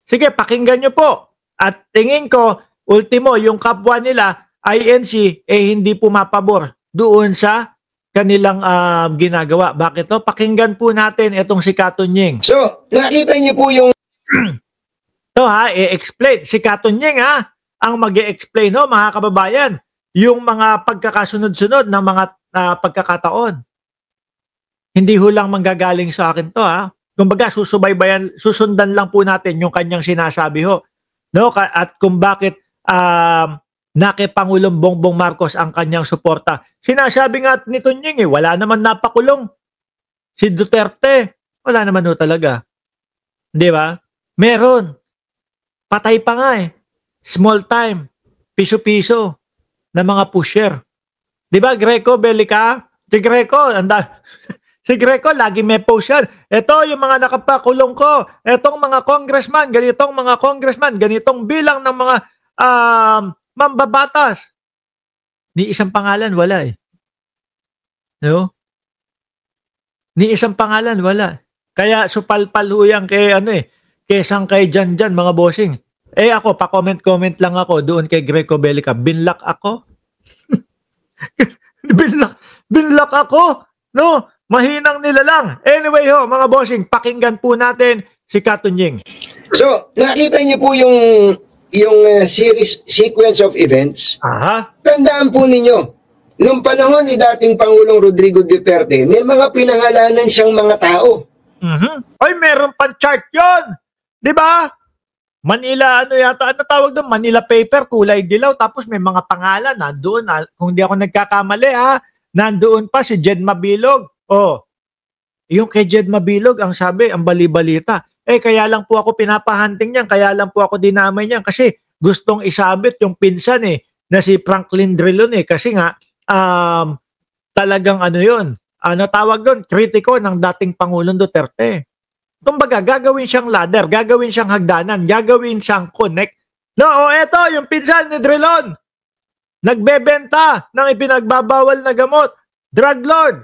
Sige, pakinggan nyo po. At tingin ko, ultimo, yung kapwa nila, INC, hindi pumapabor doon sa kanilang ginagawa. Bakit to? Pakinggan po natin itong si Katunying. So, nakita niyo po yung... To i-explain. Si Katunying ang mag-i-explain, mga kababayan, yung mga pagkakasunod-sunod ng mga pagkakataon. Hindi ho lang manggagaling sa akin to, Kumbaga, susundan lang po natin yung kanyang sinasabi ho. No? At kung bakit Pangulong Bongbong Marcos ang kanyang suporta. Sinasabi nga ni Tunying, wala naman napakulong. Si Duterte, wala naman ho talaga. Di ba? Meron. Patay pa nga Small time. Piso-piso na mga pusher. Di ba, Greco Belica? Si Greco, si Greco, lagi may post yan. Ito yung mga nakapakulong ko. Etong mga congressman, ganitong mga congressman, ganitong bilang ng mga mambabatas. Ni isang pangalan, wala No? Ni isang pangalan, wala. Kaya supalpal ho yan kay kesang kay Janjan, mga bossing. Ako, pa-comment lang ako doon kay Greco Belica. Binlock ako? binlock ako? No? Mahinang nila lang. Anyway mga bossing, pakinggan po natin si Katunying. So, nakita niyo po yung sequence of events. Tandaan po ninyo, nung panahon ni dating Pangulong Rodrigo Duterte, may mga pinangalanan siyang mga tao. Ay, meron pang chart yon, di ba? Manila, ano tawag doon? Manila paper, kulay dilaw, tapos may mga pangalan, nandoon, kung di ako nagkakamali, nandoon pa si Jed Mabilog. Yung kay Jed Mabilog, ang sabi, ang bali-balita. Kaya lang po ako pinapahunting niyan, kaya lang po ako dinamay niyan, kasi gustong isabit yung pinsan na si Franklin Drilon kasi nga, talagang yun, tawag doon, kritiko ng dating Pangulong Duterte. Kumbaga, gagawin siyang ladder, gagawin siyang hagdanan, gagawin siyang connect. No, eto, yung pinsan ni Drilon, nagbebenta ng ipinagbabawal na gamot, drug lord.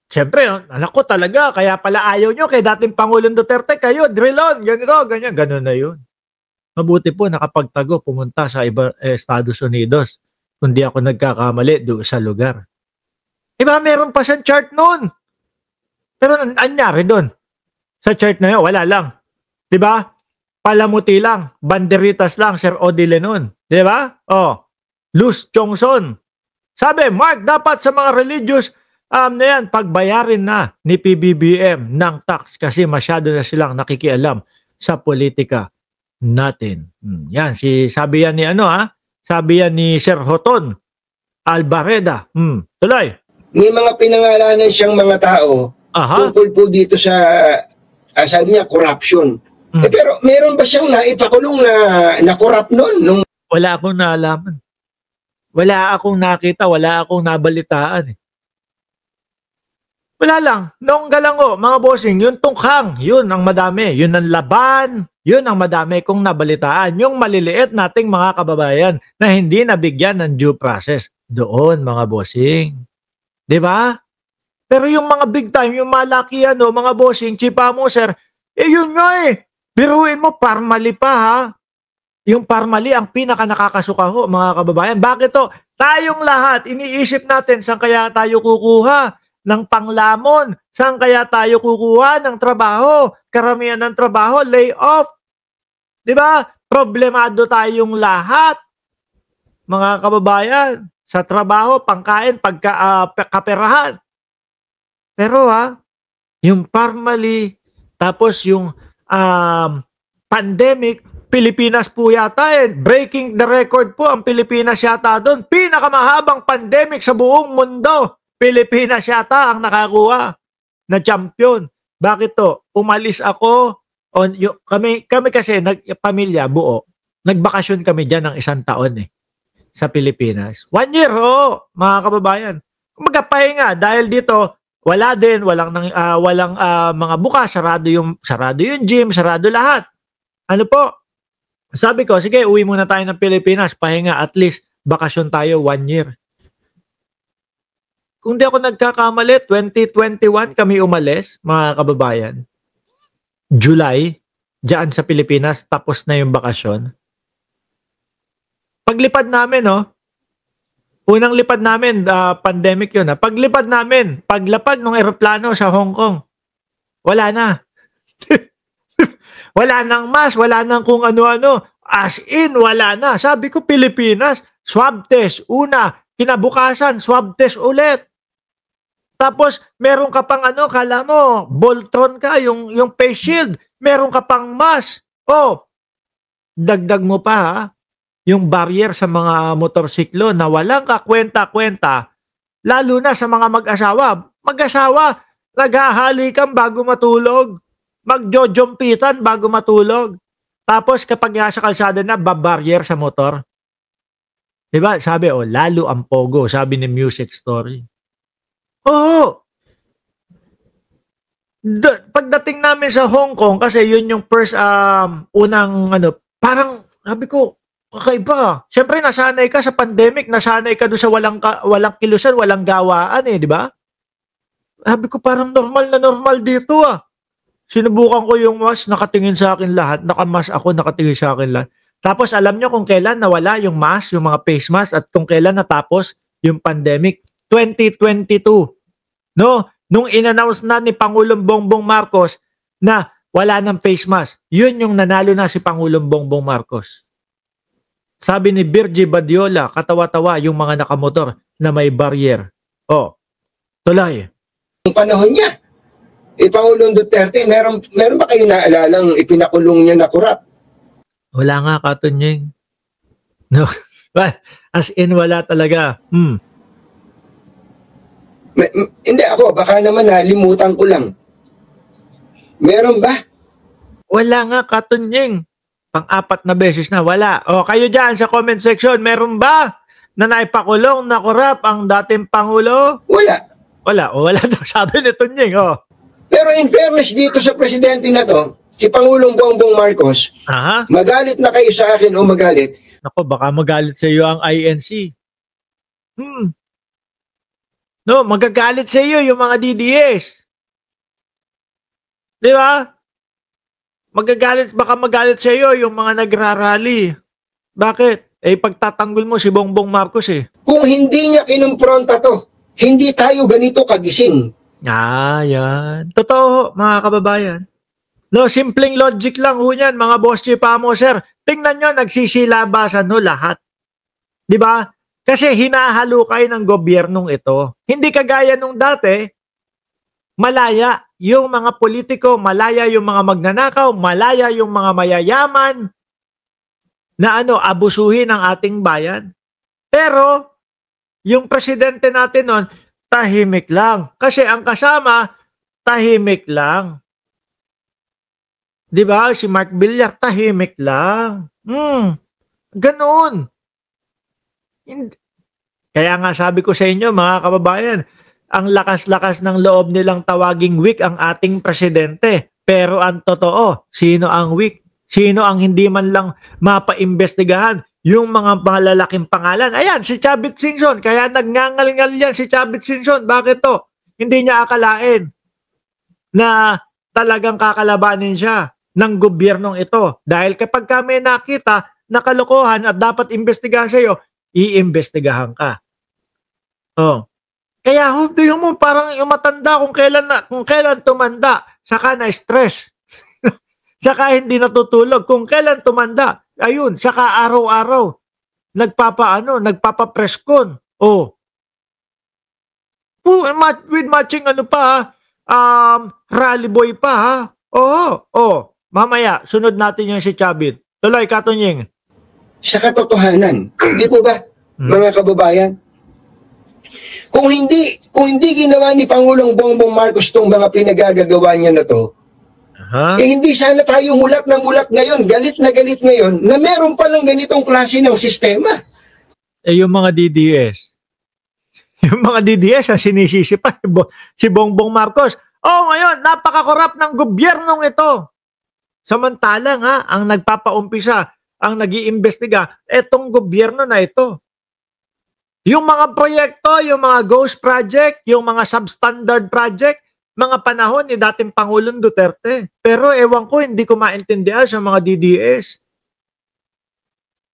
Siyempre, anak ko talaga, kaya pala ayaw nyo kay dating Pangulong Duterte, kayo, Drilon, ganito, ganyan, gano'n na yun. Mabuti po, nakapagtago, pumunta sa Estados Unidos, kundi ako nagkakamali doon sa lugar. Iba, meron pa siyang chart noon. Pero anyari doon? Sa chart na yun, wala lang. Diba? Palamuti lang, banderitas lang, Sir Odile noon. Diba? Luz Chongson. Sabi, Mark, dapat sa mga religious na yan, pagbayarin na ni PBBM ng tax kasi masyado na silang nakikialam sa politika natin. Yan, sabi yan ni sabi yan ni Sir Hoton Albareda. Tuloy. May mga pinangalanan siyang mga tao tungkol po dito sa sabi niya, corruption. Pero meron ba siyang naipakulong na corrupt noon? Wala akong naalaman. Wala akong nakita, wala akong nabalitaan Wala lang. Noong galango, mga bossing, yung tungkang, yun ang madami. Yun ang laban, yun ang madami kong nabalitaan. Yung maliliit nating mga kababayan na hindi nabigyan ng due process. Doon, mga bossing. Diba? Pero yung mga big time, yung malaki mga bossing, chipa mo, sir, yun nga Biruin mo, parmali pa Yung parmali ang pinaka nakakasuka mga kababayan. Bakit to? Tayong lahat, iniisip natin saan kaya tayo kukuha ng panglamon. Saan kaya tayo kukuha ng trabaho? Karamihan ng trabaho, lay off. Diba? Problemado tayong lahat. Mga kababayan, sa trabaho, pangkain, kaperahan. Pero yung parmali, tapos yung pandemic, Pilipinas po yata breaking the record po ang Pilipinas yata doon. Pinakamahabang pandemic sa buong mundo. Pilipinas yata ang nakakuha na champion. Bakit to? Umalis ako, kami kasi, pamilya buo, nagbakasyon kami dyan ng 1 taon sa Pilipinas. 1 year, mga kababayan. Magpahinga dahil dito, walang mga bukas, sarado yung gym, sarado lahat. Ano po? Sabi ko, sige, uwi muna tayo ng Pilipinas, pahinga, at least bakasyon tayo 1 year. Kung di ako nagkakamali, 2021 kami umalis, mga kababayan. July. diyan sa Pilipinas, tapos na yung bakasyon. Paglipad namin, unang lipad namin, pandemic yun. Paglipad namin, paglapag ng eroplano sa Hong Kong, wala na. Wala nang mask, wala nang kung ano-ano. As in, wala na. Sabi ko, Pilipinas, swab test, una, kinabukasan, swab test ulit. Tapos, meron ka pang kala mo, Voltron ka, yung face shield. Meron ka pang mask. Dagdag mo pa, yung barrier sa mga motorsiklo na walang kakwenta-kwenta, lalo na sa mga mag-asawa. Mag-asawa, naghahalikan bago matulog. Magjojompitan bago matulog. Tapos, kapag nasa kalsada na, babarrier sa motor. Diba? Sabi, lalo ang pogo, sabi ni Music Story. Oo. Pagdating namin sa Hong Kong, kasi yun yung first, unang, parang, sabi ko, kakaiba. Siyempre, nasanay ka sa pandemic, nasanay ka doon sa walang kilusan, walang gawaan di ba? Sabi ko, parang normal na normal dito Sinubukan ko yung mask, nakatingin sa akin lahat, nakamas ako, nakatingin sa akin lahat. Tapos, alam nyo kung kailan nawala yung mask, yung mga face mask, at kung kailan natapos yung pandemic. 2022. No? Nung in-announce na ni Pangulong Bongbong Marcos na wala ng face mask, yun yung nanalo na si Pangulong Bongbong Marcos. Sabi ni Virgie Badiola, katawa-tawa yung mga nakamotor na may barrier. Tuloy. Yung panahon niya, Pangulong Duterte, meron ba kayo naalalang ipinakulong niya na korap? Wala nga, Katunying. No. As in, wala talaga. Hindi ako, baka naman nalimutan ko lang. Meron ba? Wala nga, Katunying. Pang-apat na beses na, wala. Kayo dyan sa comment section, meron ba na naipakulong na korap ang dating Pangulo? Wala. Wala daw, sabi ni Tunying. Pero in fairness dito sa presidente na to, si Pangulong Bongbong Marcos, magalit na kayo sa akin o magalit? Nako, baka magalit sa iyo ang INC. No, magagalit sa iyo yung mga DDS. Di ba? Baka magalit sa iyo yung mga nagrarally. Bakit? Pagtatanggol mo si Bongbong Marcos Kung hindi niya kinumpronta to, hindi tayo ganito kagising. Yan. Totoo, mga kababayan. No, simpleng logic lang yan, mga boss chipamo, sir. Tingnan nyo, nagsisilabasan lahat. Di ba? Kasi hinahalukay ng gobyernong ito. Hindi kagaya nung dati, malaya yung mga politiko, malaya yung mga magnanakaw, malaya yung mga mayayaman na abusuhin ang ating bayan. Pero, yung presidente natin nun, tahimik lang. Kasi ang kasama, tahimik lang. Di ba? Si Mark Villar, tahimik lang. Ganoon. Kaya nga sabi ko sa inyo, mga kababayan, ang lakas-lakas ng loob nilang tawaging weak ang ating presidente. Pero ang totoo, sino ang weak? Sino ang hindi man lang mapaimbestigahan? Yung mga malalaking pangalan. Ayan, si Chavit Singson. Kaya nagngangal-ngal yan si Chavit Singson. Bakit to? Hindi niya akalain na talagang kakalabanin siya ng gobyernong ito. Dahil kapag kami nakita na kalokohan at dapat imbestigahan sa iyo, iimbestigahan ka. Kaya yung mo parang yung matanda kung kailan tumanda, saka na stress. Saka hindi natutulog. Kung kailan tumanda, ayun, saka araw-araw nagpapa-preskon. With matching rally boy pa mamaya sunod natin yung si Chavit. Tuloy, Katunying. Sa katotohanan, hindi po ba, mga kababayan? Kung hindi ginawa ni Pangulong Bongbong Marcos tong mga pinagagagawa niya na to, hindi sana tayo mulat na mulat ngayon, galit na galit ngayon, na meron palang ganitong klase ng sistema. Yung mga DDS. Yung mga DDS, sinisisi pa si Bongbong Marcos. Ngayon, napaka-korap ng gobyernong ito. Samantalang ang nagpapaumpisa, ang nag-iimbestiga, etong gobyerno na ito. Yung mga proyekto, yung mga ghost project, yung mga substandard project, mga panahon ni dating Pangulong Duterte. Pero ewan ko, hindi ko maintindihan sa mga DDS.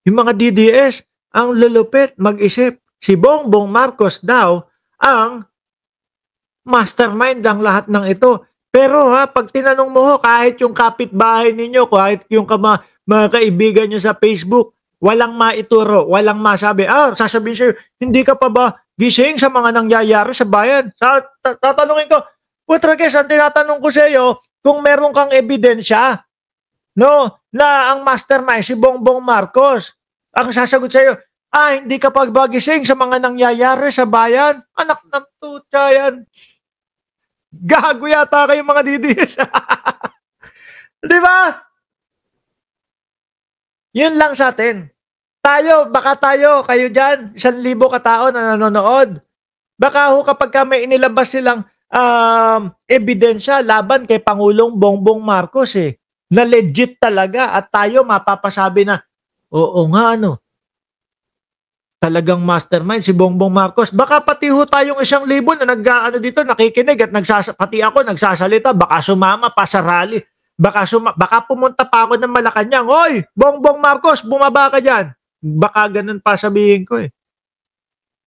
Yung mga DDS, ang lulupit mag-isip. Si Bongbong Marcos daw ang mastermind ng lahat ng ito. Pero pag tinanong mo kahit yung kapitbahay ninyo, kahit yung mga kaibigan nyo sa Facebook, walang maituro, walang masabi. Sasabihin sa'yo, hindi ka pa ba gising sa mga nangyayari sa bayan? Tatanungin ko, Putrages, ang tinatanong ko sa iyo, kung meron kang ebidensya, no, na ang mastermind si Bongbong Marcos, ang sasagot sa iyo, hindi ka pa ba gising sa mga nangyayari sa bayan? Anak ng tutya yan. Gago yata kayo mga DDS. Di ba? Yun lang sa atin. Baka kayo dyan, 1,000 katao na nanonood. Baka kapag may inilabas silang ebidensya laban kay Pangulong Bongbong Marcos na legit talaga at tayo mapapasabi na, oo nga talagang mastermind si Bongbong Marcos. Baka pati tayong 1,000 na dito nakikinig at pati ako nagsasalita, baka sumama pa sa rally. Baka pumunta pa ako ng Malacanang, "Oy, Bongbong Marcos, bumaba ka diyan." Baka ganun pa sabihin ko